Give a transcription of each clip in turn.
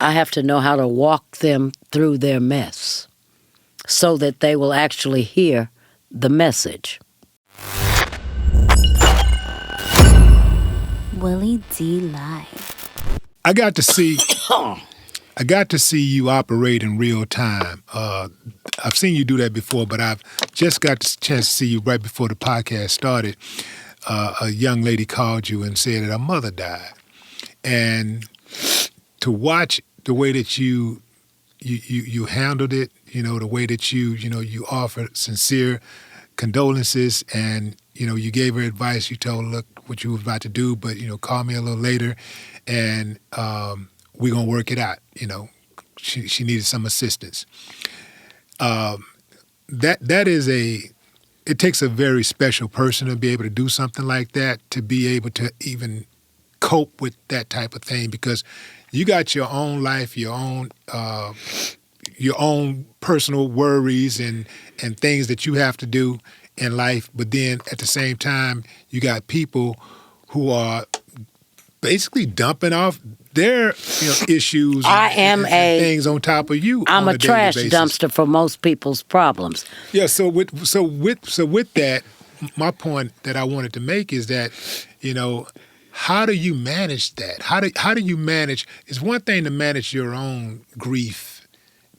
I have to know how to walk them through their mess so that they will actually hear the message. Willie D Live. I got to see you operate in real time. I've seen you do that before, but I've just got the chance to see you right before the podcast started. A young lady called you and said that her mother died, and to watch the way that you handled it, the way that you offered sincere condolences, and you gave her advice. You told her, look, what you were about to do, but call me a little later, and we're gonna work it out. She needed some assistance. It takes a very special person to be able to do something like that, to be able to even cope with that type of thing, because you got your own life, your own personal worries and things that you have to do in life, but then at the same time, you got people who are basically dumping off their issues and things on top of you. I'm on a trash daily basis. dumpster for most people's problems. Yeah. So with that, my point that I wanted to make is that how do you manage that? How do you manage? It's one thing to manage your own grief,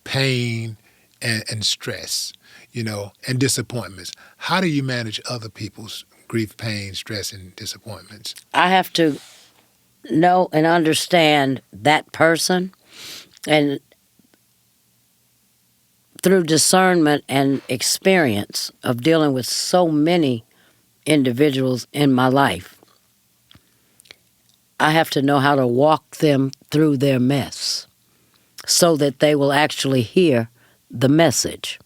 pain, and stress, and disappointments. How do you manage other people's grief, pain, stress, and disappointments? I have to know and understand that person, and through discernment and experience of dealing with so many individuals in my life, I have to know how to walk them through their mess so that they will actually hear the message.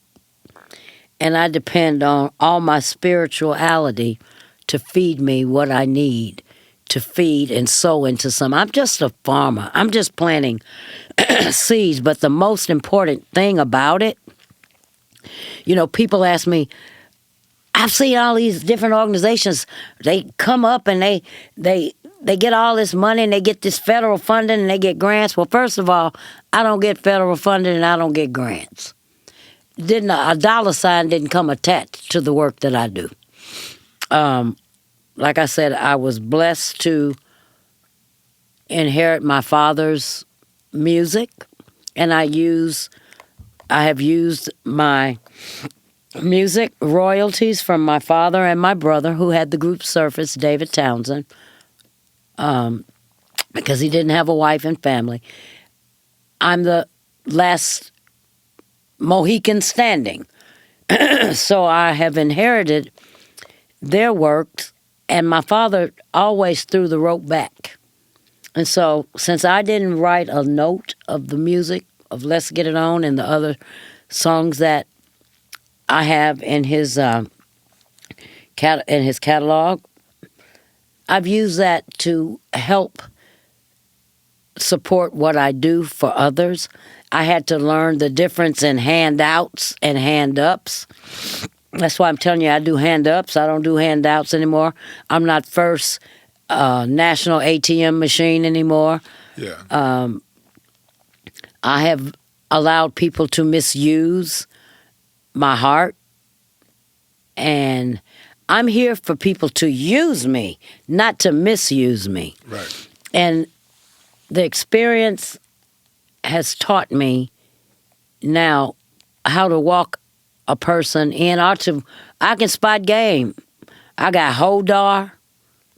And I depend on all my spirituality to feed me what I need to feed and sow into some. I'm just a farmer. I'm just planting seeds. But the most important thing about it, people ask me, I've seen all these different organizations, they come up and they get all this money and they get this federal funding and they get grants. Well, first of all, I don't get federal funding and I don't get grants. A dollar sign didn't come attached to the work that I do. Like I said, I was blessed to inherit my father's music, and I have used my music royalties from my father and my brother, who had the group Surface, David Townsend, because he didn't have a wife and family. I'm the last Mohican standing. So I have inherited their work, and my father always threw the rope back. And so since I didn't write a note of the music of Let's Get It On and the other songs that I have in his catalog, I've used that to help support what I do for others. I had to learn the difference in handouts and hand-ups. That's why I'm telling you, I do hand-ups. I don't do handouts anymore. I'm not first national ATM machine anymore. Yeah. I have allowed people to misuse my heart, and I'm here for people to use me, not to misuse me. Right. And the experience has taught me now how to walk a person in. I can spot game. I got hodar,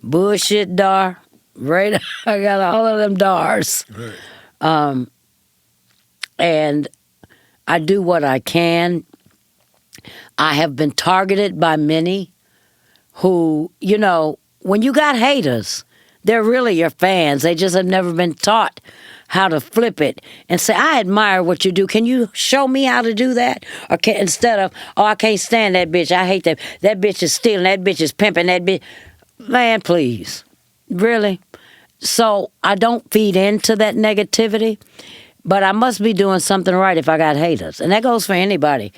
bullshit dar, right? I got all of them dars. Right. And I do what I can. I have been targeted by many who, when you got haters, they're really your fans. They just have never been taught how to flip it and say, I admire what you do. Can you show me how to do that? Or instead of, I can't stand that bitch. I hate that. That bitch is stealing. That bitch is pimping. That bitch. Man, please. Really? So I don't feed into that negativity, but I must be doing something right if I got haters. And that goes for anybody.